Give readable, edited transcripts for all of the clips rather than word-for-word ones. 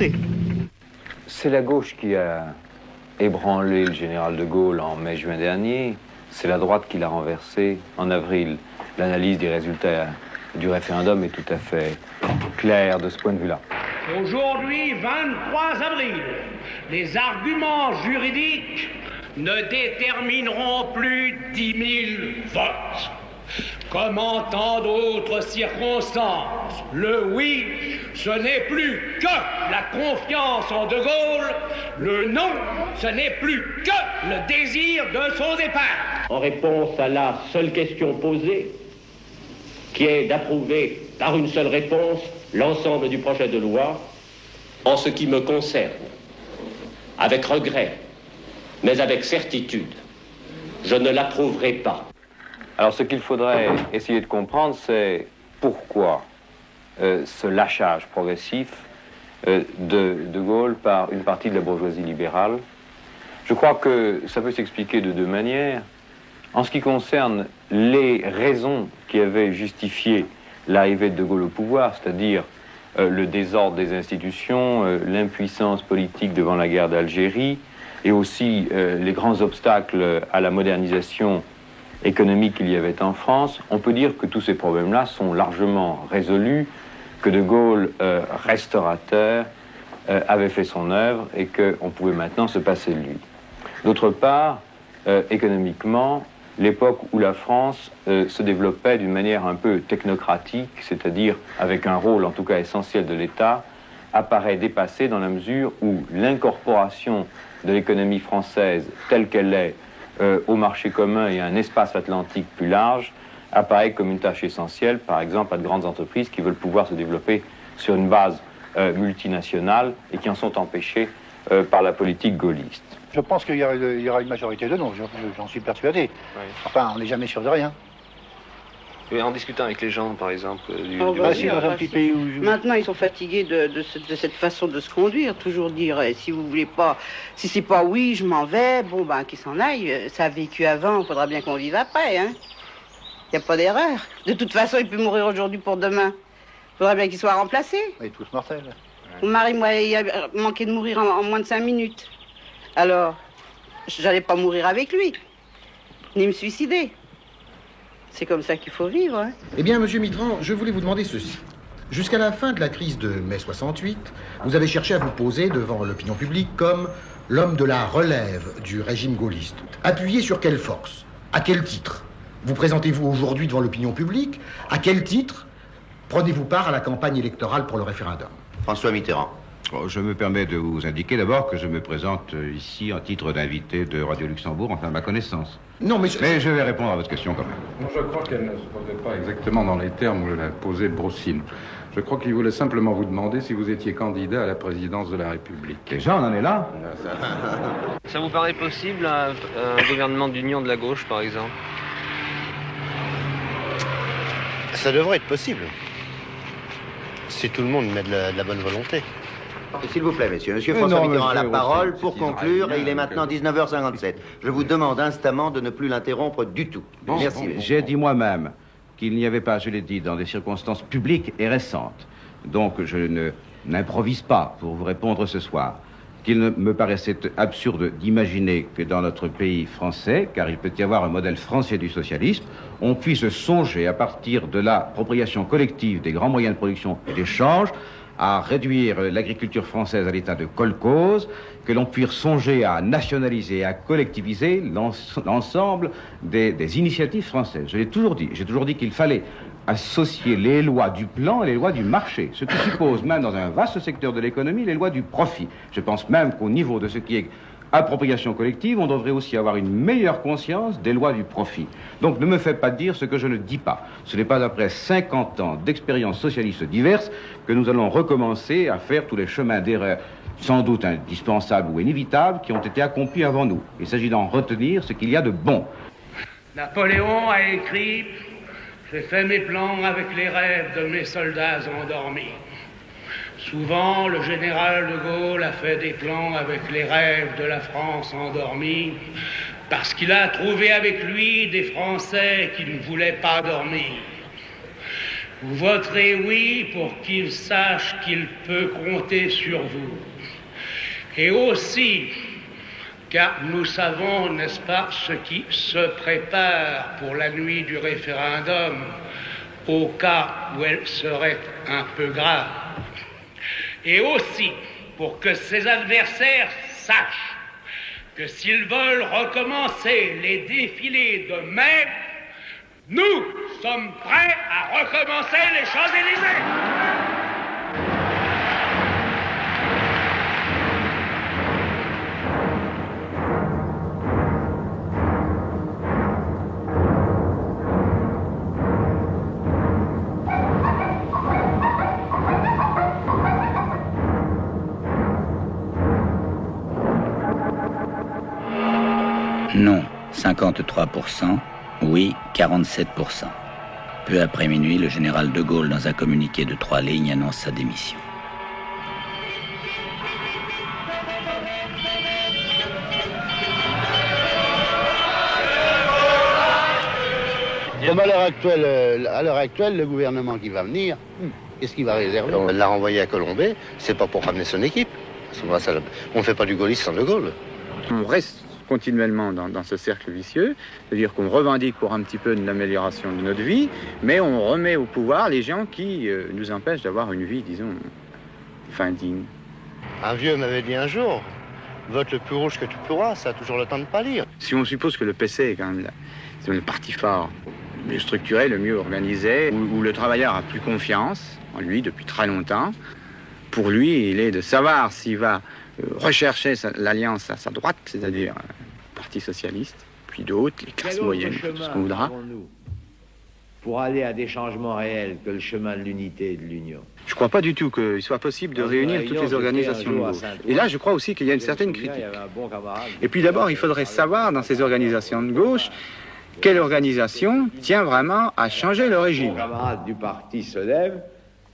rencontré. C'est la gauche qui a ébranlé le général de Gaulle en mai-juin dernier. C'est la droite qui l'a renversé en avril. L'analyse des résultats du référendum est tout à fait claire de ce point de vue-là. Aujourd'hui, 23 avril, les arguments juridiques ne détermineront plus 10 000 votes. Comme en tant d'autres circonstances, le oui, ce n'est plus que la confiance en De Gaulle, le non, ce n'est plus que le désir de son départ. En réponse à la seule question posée, qui est d'approuver par une seule réponse l'ensemble du projet de loi, en ce qui me concerne, avec regret, mais avec certitude, je ne l'approuverai pas. Alors ce qu'il faudrait essayer de comprendre, c'est pourquoi ce lâchage progressif de Gaulle par une partie de la bourgeoisie libérale. Je crois que ça peut s'expliquer de deux manières. En ce qui concerne les raisons qui avaient justifié l'arrivée de De Gaulle au pouvoir, c'est-à-dire le désordre des institutions, l'impuissance politique devant la guerre d'Algérie, et aussi les grands obstacles à la modernisation économique qu'il y avait en France, on peut dire que tous ces problèmes-là sont largement résolus, que De Gaulle, restaurateur, avait fait son œuvre et qu'on pouvait maintenant se passer de lui. D'autre part, économiquement, l'époque où la France se développait d'une manière un peu technocratique, c'est-à-dire avec un rôle en tout cas essentiel de l'État, apparaît dépassée dans la mesure où l'incorporation de l'économie française telle qu'elle est au marché commun et à un espace atlantique plus large apparaît comme une tâche essentielle, par exemple à de grandes entreprises qui veulent pouvoir se développer sur une base multinationale et qui en sont empêchées par la politique gaulliste. Je pense qu'il y aura une majorité de non, j'en suis persuadé. Oui. Enfin, on n'est jamais sûr de rien. Et en discutant avec les gens, par exemple, dans un petit pays où... Maintenant, ils sont fatigués de cette façon de se conduire. Toujours dire, si vous voulez pas, si c'est pas oui, je m'en vais, bon, ben, qu'ils s'en aillent. Ça a vécu avant, il faudra bien qu'on vive après, hein. Il n'y a pas d'erreur. De toute façon, il peut mourir aujourd'hui pour demain. Il faudra bien qu'il soit remplacé. Il est tous mortels. Mon mari, moi, il a manqué de mourir en moins de 5 minutes. Alors, j'allais pas mourir avec lui, ni me suicider. C'est comme ça qu'il faut vivre, hein. Eh bien, monsieur Mitterrand, je voulais vous demander ceci. Jusqu'à la fin de la crise de mai 68, vous avez cherché à vous poser devant l'opinion publique comme l'homme de la relève du régime gaulliste. Appuyé sur quelle force? À quel titre? Vous présentez-vous aujourd'hui devant l'opinion publique? À quel titre prenez-vous part à la campagne électorale pour le référendum? François Mitterrand. Je me permets de vous indiquer d'abord que je me présente ici en titre d'invité de Radio Luxembourg, enfin à ma connaissance. Non, mais je vais répondre à votre question quand même. Non, je crois qu'elle ne se posait pas exactement dans les termes où l'a posé Brossine. Je crois qu'il voulait simplement vous demander si vous étiez candidat à la présidence de la République. Déjà, on en est là. Ça vous paraît possible, un gouvernement d'union de la gauche, par exemple? Ça devrait être possible. Si tout le monde met de la bonne volonté. S'il vous plaît, messieurs. Monsieur François Mitterrand a la parole pour conclure et il est maintenant 19h57. Je vous demande instamment de ne plus l'interrompre du tout. Bon, merci. Bon, j'ai dit moi-même qu'il n'y avait pas, je l'ai dit, dans des circonstances publiques et récentes. Donc je n'improvise pas pour vous répondre ce soir. Qu'il me paraissait absurde d'imaginer que dans notre pays français, car il peut y avoir un modèle français du socialisme, on puisse songer à partir de l'appropriation collective des grands moyens de production et d'échange à réduire l'agriculture française à l'état de kolkhoz, que l'on puisse songer à nationaliser, à collectiviser l'ensemble des initiatives françaises. Je l'ai toujours dit. J'ai toujours dit qu'il fallait associer les lois du plan et les lois du marché, ce qui suppose même dans un vaste secteur de l'économie les lois du profit. Je pense même qu'au niveau de ce qui est appropriation collective, on devrait aussi avoir une meilleure conscience des lois du profit. Donc ne me faites pas dire ce que je ne dis pas. Ce n'est pas après 50 ans d'expériences socialistes diverses que nous allons recommencer à faire tous les chemins d'erreur, sans doute indispensables ou inévitables, qui ont été accomplis avant nous. Il s'agit d'en retenir ce qu'il y a de bon. Napoléon a écrit « J'ai fait mes plans avec les rêves de mes soldats endormis ». Souvent, le général de Gaulle a fait des plans avec les rêves de la France endormie, parce qu'il a trouvé avec lui des Français qui ne voulaient pas dormir. vous voterez oui pour qu'il sache qu'il peut compter sur vous. Et aussi, car nous savons, n'est-ce pas, ce qui se prépare pour la nuit du référendum, au cas où elle serait un peu grave. Et aussi, pour que ses adversaires sachent que s'ils veulent recommencer les défilés de mai, nous sommes prêts à recommencer les Champs-Élysées. Non, 53%. Oui, 47%. Peu après minuit, le général de Gaulle, dans un communiqué de 3 lignes, annonce sa démission. Comme à l'heure actuelle, le gouvernement qui va venir, qu'est-ce qu'il va réserver? On l'a renvoyé à Colombey, c'est pas pour ramener son équipe. On ne fait pas du gaullisme sans de Gaulle. On reste continuellement dans ce cercle vicieux, c'est-à-dire qu'on revendique pour un petit peu de l'amélioration de notre vie, mais on remet au pouvoir les gens qui nous empêchent d'avoir une vie, disons, digne. Un vieux m'avait dit un jour, vote le plus rouge que tu pourras, ça a toujours le temps de pâlir. Si on suppose que le PC est quand même le parti fort, le mieux structuré, le mieux organisé, où le travailleur a plus confiance en lui depuis très longtemps, pour lui, il est de savoir s'il va rechercher l'alliance à sa droite, c'est-à-dire le Parti socialiste, puis d'autres, les classes moyennes, tout ce qu'on voudra. Pour aller à des changements réels que le chemin de l'unité et de l'union. Je ne crois pas du tout qu'il soit possible de réunir toutes les organisations de gauche. Et là, je crois aussi qu'il y a une certaine critique. Et puis d'abord, il faudrait savoir, dans ces organisations de gauche, quelle organisation tient vraiment à changer le régime. Mon camarade du parti se lève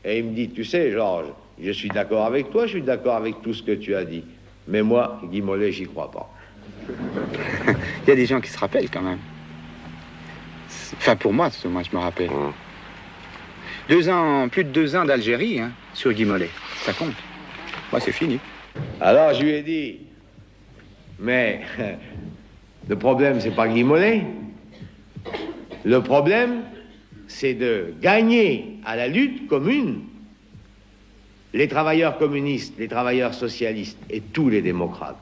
et il me dit, tu sais, Georges, je suis d'accord avec toi, je suis d'accord avec tout ce que tu as dit. Mais moi, Guy Mollet, j'y crois pas. Il y a des gens qui se rappellent quand même. Enfin, pour moi, je me rappelle. 2 ans, plus de 2 ans d'Algérie, hein, sur Guy Mollet. Ça compte. Moi, c'est fini. Alors, je lui ai dit, mais le problème, c'est pas Guy Mollet. Le problème, c'est de gagner à la lutte commune les travailleurs communistes, les travailleurs socialistes et tous les démocrates.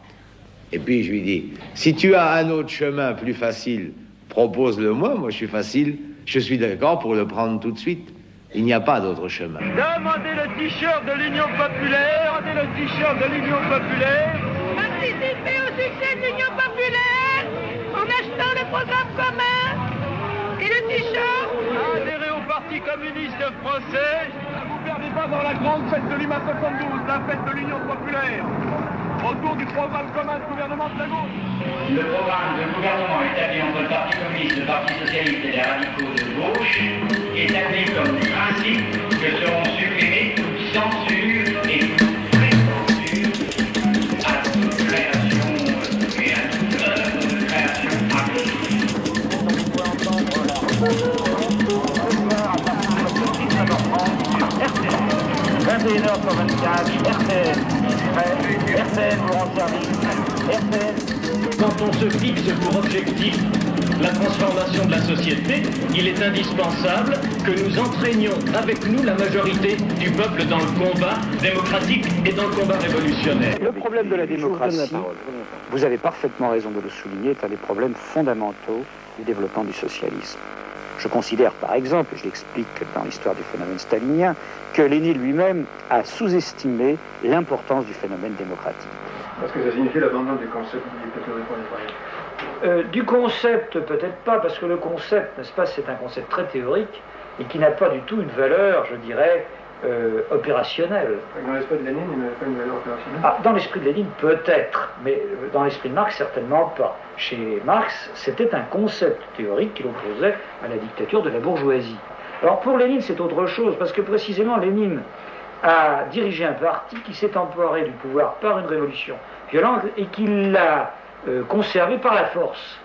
Et puis je lui dis, si tu as un autre chemin plus facile, propose-le-moi, moi je suis d'accord pour le prendre tout de suite. Il n'y a pas d'autre chemin. Demandez le t-shirt de l'Union populaire, demandez le t-shirt de l'Union populaire. Participez au succès de l'Union populaire en achetant le programme commun et le t-shirt. Adhérez au Parti communiste français. Ne vous perdez pas dans la grande fête de Lima 72, la fête de l'Union populaire. Autour du programme commun de gouvernement de la gauche. Le programme de gouvernement établi entre le Parti communiste, le Parti socialiste et les radicaux de gauche établit comme principe que seront supprimées toute censure et toute pré-censure à toute création et à toute œuvre de création artistique. RTN vous rend service. RTN. Quand on se fixe pour objectif la transformation de la société, il est indispensable que nous entraînions avec nous la majorité du peuple dans le combat démocratique et dans le combat révolutionnaire. Le problème de la démocratie, vous avez parfaitement raison de le souligner, est un des problèmes fondamentaux du développement du socialisme. Je considère par exemple, et je l'explique dans l'histoire du phénomène stalinien, que Lénine lui-même a sous-estimé l'importance du phénomène démocratique. Parce que ça signifie l'abandon du concept du concept, peut-être pas, parce que le concept, n'est-ce pas, c'est un concept très théorique et qui n'a pas du tout une valeur, je dirais, opérationnelle. Dans l'esprit de Lénine, il n'avait pas une valeur opérationnelle? Dans l'esprit de Lénine, peut-être, mais dans l'esprit de Marx, certainement pas. Chez Marx, c'était un concept théorique qu'il opposait à la dictature de la bourgeoisie. Alors pour Lénine, c'est autre chose, parce que précisément Lénine a dirigé un parti qui s'est emparé du pouvoir par une révolution violente et qui l'a conservé par la force.